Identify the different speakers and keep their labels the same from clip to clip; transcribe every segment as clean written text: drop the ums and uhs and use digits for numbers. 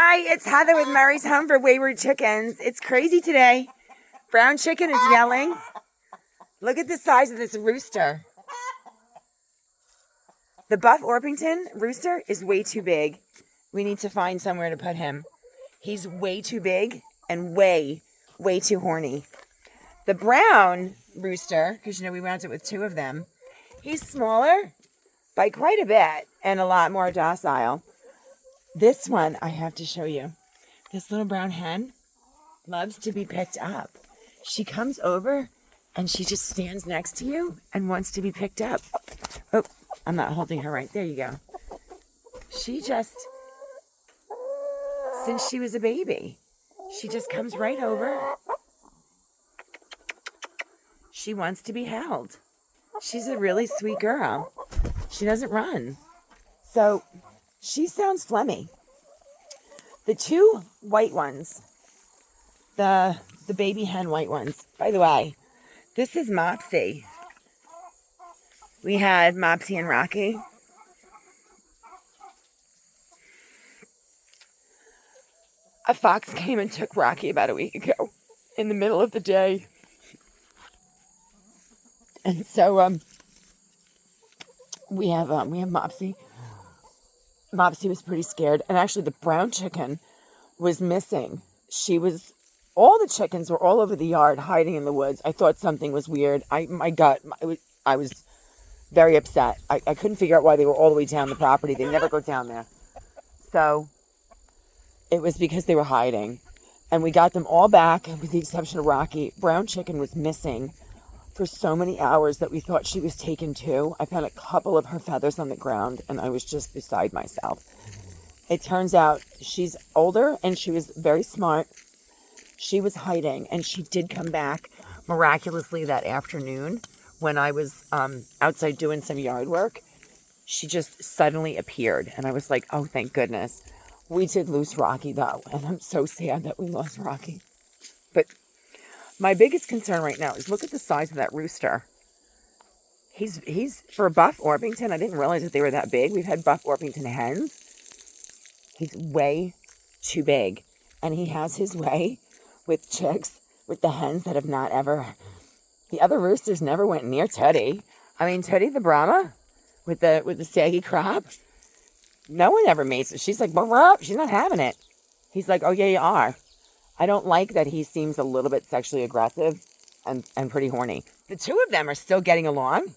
Speaker 1: Hi, it's Heather with Murray's Home for Wayward Chickens. It's crazy today. Brown chicken is yelling. Look at the size of this rooster. The Buff Orpington rooster is way too big. We need to find somewhere to put him. He's way too big and way too horny. The brown rooster, because we wound up with two of them, he's smaller by quite a bit and a lot more docile. This one I have to show you. This little brown hen loves to be picked up. She comes over and she just stands next to you and wants to be picked up. Oh, I'm not holding her right. There you go. She just, since she was a baby, she just comes right over. She wants to be held. She's a really sweet girl. She doesn't run. So she sounds phlegmy. The two white ones, the baby hen white ones. By the way, this is Mopsy. We had Mopsy and Rocky. A fox came and took Rocky about a week ago in the middle of the day. And so we have Mopsy. Mopsy was pretty scared, and actually the brown chicken was missing. All the chickens were all over the yard hiding in the woods. I thought something was weird. I was very upset. I couldn't figure out why they were all the way down the property. They never go down there. So it was because they were hiding. And we got them all back, with the exception of Rocky. Brown chicken was missing for so many hours that we thought she was taken too. I found a couple of her feathers on the ground, and I was just beside myself. It turns out she's older, and she was very smart. She was hiding, and she did come back miraculously that afternoon when I was outside doing some yard work. She just suddenly appeared, and I was like, oh, thank goodness. We did lose Rocky, though, and I'm so sad that we lost Rocky. But my biggest concern right now is look at the size of that rooster. He's for a Buff Orpington. I didn't realize that they were that big. We've had Buff Orpington hens. He's way too big. And he has his way with chicks, with the hens that have not ever... The other roosters never went near Teddy. I mean, Teddy the Brahma with the saggy crop. No one ever mates it. She's like, she's not having it. He's like, oh yeah, you are. I don't like that he seems a little bit sexually aggressive and pretty horny. The two of them are still getting along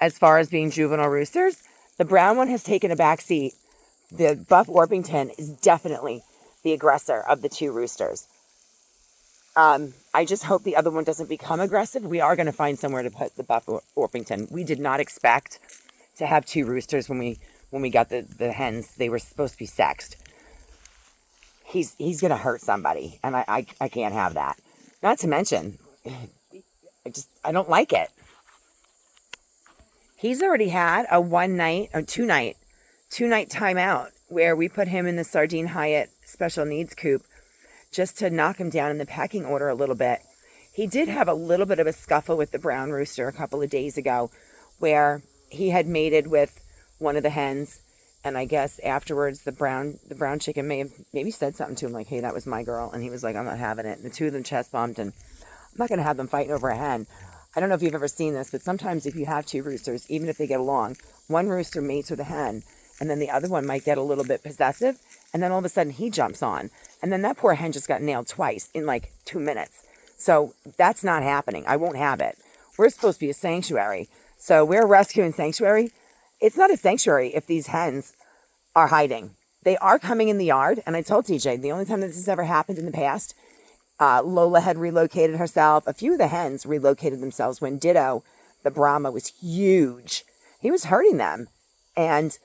Speaker 1: as far as being juvenile roosters. The brown one has taken a back seat. The Buff Orpington is definitely the aggressor of the two roosters. I just hope the other one doesn't become aggressive. We are going to find somewhere to put the Buff Orpington. We did not expect to have two roosters when we got the hens. They were supposed to be sexed. He's going to hurt somebody, and I can't have that. Not to mention, I don't like it. He's already had a two-night timeout where we put him in the Sardine Hyatt special needs coop just to knock him down in the pecking order a little bit. He did have a little bit of a scuffle with the brown rooster a couple of days ago where he had mated with one of the hens. And I guess afterwards, the brown chicken maybe said something to him like, hey, that was my girl. And he was like, I'm not having it. And the two of them chest bumped, and I'm not going to have them fighting over a hen. I don't know if you've ever seen this, but sometimes if you have two roosters, even if they get along, one rooster mates with a hen, and then the other one might get a little bit possessive, and then all of a sudden he jumps on. And then that poor hen just got nailed twice in like 2 minutes. So that's not happening. I won't have it. We're supposed to be a sanctuary. So we're a rescue and sanctuary. It's not a sanctuary if these hens are hiding. They are coming in the yard. And I told TJ, the only time that this has ever happened in the past, Lola had relocated herself. A few of the hens relocated themselves when Ditto, the Brahma, was huge. He was hurting them. And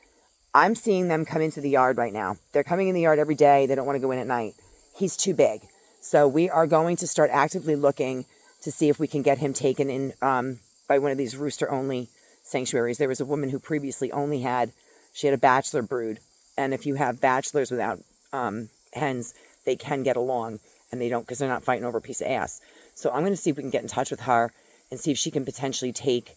Speaker 1: I'm seeing them come into the yard right now. They're coming in the yard every day. They don't want to go in at night. He's too big. So we are going to start actively looking to see if we can get him taken in by one of these rooster-only sanctuaries. There was a woman who previously she had a bachelor brood. And if you have bachelors without hens, they can get along. And they don't, because they're not fighting over a piece of ass. So I'm going to see if we can get in touch with her and see if she can potentially take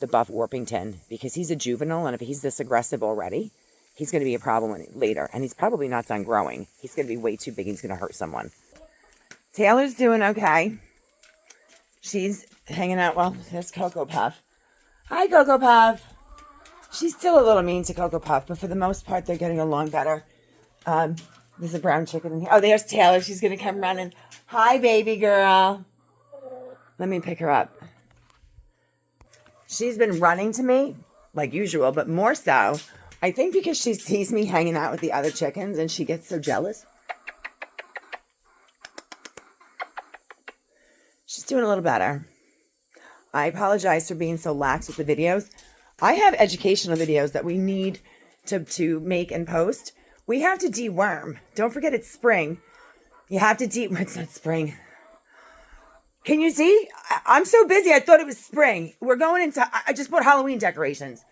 Speaker 1: the Buff Orpington, because he's a juvenile, and if he's this aggressive already, he's going to be a problem later. And he's probably not done growing. He's going to be way too big. He's going to hurt someone. Taylor's doing okay. She's hanging out. Well, there's Cocoa Puff. Hi, Cocoa Puff. She's still a little mean to Cocoa Puff, but for the most part, they're getting along better. There's a brown chicken in here. Oh, there's Taylor. She's going to come running. Hi, baby girl. Let me pick her up. She's been running to me, like usual, but more so, I think because she sees me hanging out with the other chickens and she gets so jealous. She's doing a little better. I apologize for being so lax with the videos. I have educational videos that we need to make and post. We have to deworm. Don't forget it's spring. You have to it's not spring. Can you see? I'm so busy. I thought it was spring. We're going into, I just put Halloween decorations.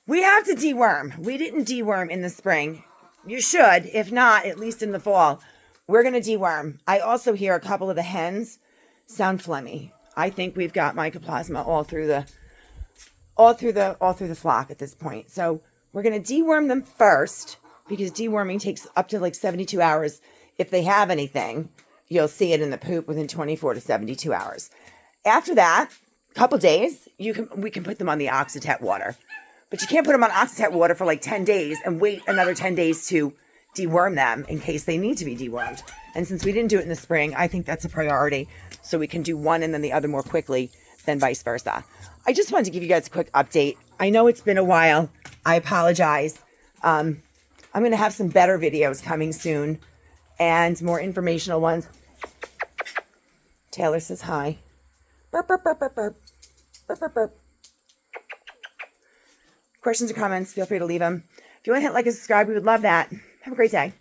Speaker 1: We have to deworm. We didn't deworm in the spring. You should. If not, at least in the fall. We're going to deworm. I also hear a couple of the hens sound phlegmy. I think we've got mycoplasma all through the flock at this point. So we're going to deworm them first because deworming takes up to like 72 hours. If they have anything, you'll see it in the poop within 24 to 72 hours. After that, a couple days, we can put them on the Oxytet water. But you can't put them on Oxytet water for like 10 days and wait another 10 days to deworm them in case they need to be dewormed. And since we didn't do it in the spring, I think that's a priority. So we can do one and then the other more quickly than vice versa. I just wanted to give you guys a quick update. I know it's been a while. I apologize. I'm going to have some better videos coming soon and more informational ones. Taylor says hi. Burp, burp, burp, burp, burp. Burp, burp, burp. Questions or comments, feel free to leave them. If you want to hit like and subscribe, we would love that. Have a great day.